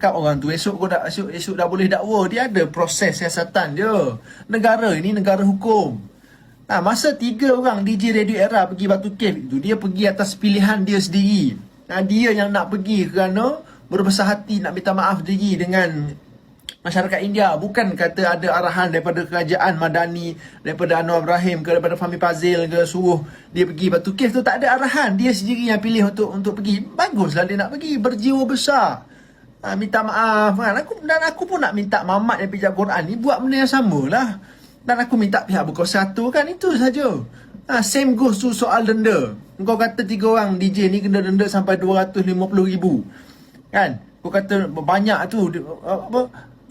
Kat orang tu esok dah boleh dakwa. Dia ada proses siasatan je. Negara ini negara hukum. Masa 3 orang DJ Radio Era pergi Batu Cave itu, dia pergi atas pilihan dia sendiri. Dia yang nak pergi kerana berbesar hati nak minta maaf diri dengan masyarakat India. Bukan kata ada arahan daripada kerajaan Madani, daripada Anwar Ibrahim ke, daripada Fahmi Fazil ke, suruh dia pergi Batu Cave tu. Tak ada arahan. Dia sendiri yang pilih untuk pergi. Baguslah dia nak pergi. Berjiwa besar. Minta maaf kan. Aku pun nak minta Mamat yang pijak Quran ni buat benda yang sama lah. Dan aku minta pihak berkuasa tu kan. Itu saja. Same goes to soal denda. Kau kata 3 orang DJ ni kena denda sampai 250,000 kan. Kau kata banyak tu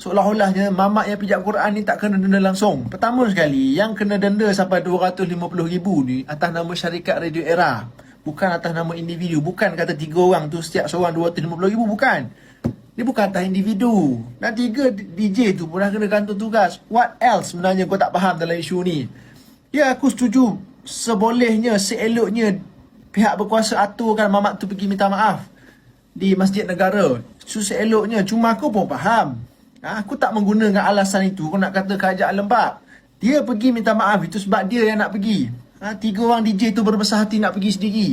seolah-olahnya Mamat yang pijak Quran ni tak kena denda langsung. Pertama sekali, yang kena denda sampai 250,000 ni atas nama syarikat Radio Era, bukan atas nama individu. Bukan kata 3 orang tu setiap seorang 250,000, bukan. Dia bukan atas individu. Dan 3 DJ tu pun dah kena gantung tugas. What else sebenarnya kau tak faham dalam isu ni? Ya, aku setuju. Sebolehnya, seeloknya pihak berkuasa aturkan Mamat tu pergi minta maaf di Masjid Negara. Seeloknya. Cuma aku pun faham. Aku tak menggunakan alasan itu. Kau nak kata kerajaan lembab. Dia pergi minta maaf itu sebab dia yang nak pergi. 3 orang DJ tu berbesar hati nak pergi sendiri.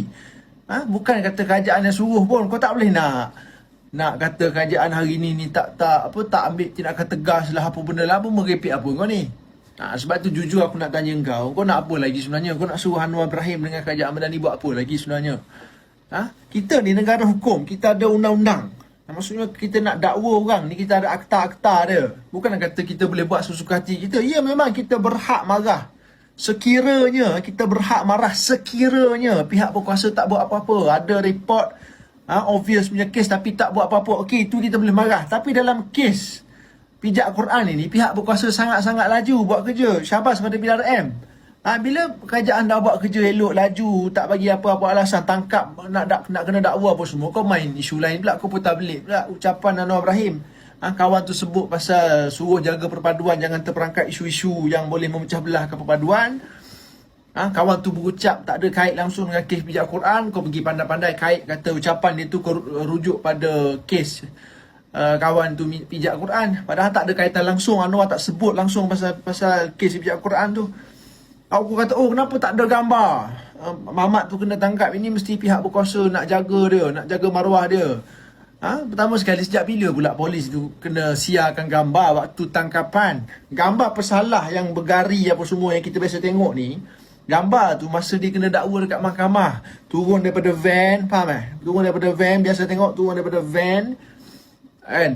Bukan kata kerajaan yang suruh pun. Kau tak boleh nak kata kerajaan hari ni tak ambil tindakan tegas lah apa benda lah, apa merepek apa kau ni. Sebab tu jujur aku nak tanya kau nak apa lagi sebenarnya? Kau nak suruh Anwar Ibrahim dengan kerajaan Madani buat apa lagi sebenarnya? Kita ni negara hukum, kita ada undang-undang. Maksudnya kita nak dakwa orang ni, kita ada akta-akta dia. Bukan kata kita boleh buat sesuka hati kita. Ya, memang kita berhak marah. Sekiranya kita berhak marah, sekiranya pihak berkuasa tak buat apa-apa, ada report obvious punya kes tapi tak buat apa-apa, okey, itu kita boleh marah. Tapi dalam kes pijak Quran ini, pihak berkuasa sangat-sangat laju buat kerja. Syabas pada PRM. Bila kerajaan dah buat kerja elok, laju, tak bagi apa-apa alasan, tangkap, nak kena dakwa apa semua, kau main isu lain pula. Kau putar belik pula ucapan Anwar Ibrahim. Kawan tu sebut pasal suruh jaga perpaduan, jangan terperangkap isu-isu yang boleh memecah belah perpaduan. Kawan tu berucap tak ada kait langsung dengan kes pijak Quran. Kau pergi pandai-pandai kait, kata ucapan dia tu kau rujuk pada kes kawan tu pijak Quran. Padahal tak ada kaitan langsung. Anwar tak sebut langsung pasal kes pijak Quran tu. Aku kata, kenapa tak ada gambar Mamat tu kena tangkap? Ini mesti pihak berkuasa nak jaga dia, nak jaga maruah dia. Pertama sekali, sejak bila pula polis tu kena siarkan gambar waktu tangkapan? Gambar pesalah yang bergari apa semua yang kita biasa tengok ni, gambar tu masa dia kena dakwa dekat mahkamah, turun daripada van, faham Turun daripada van, biasa tengok turun daripada van kan.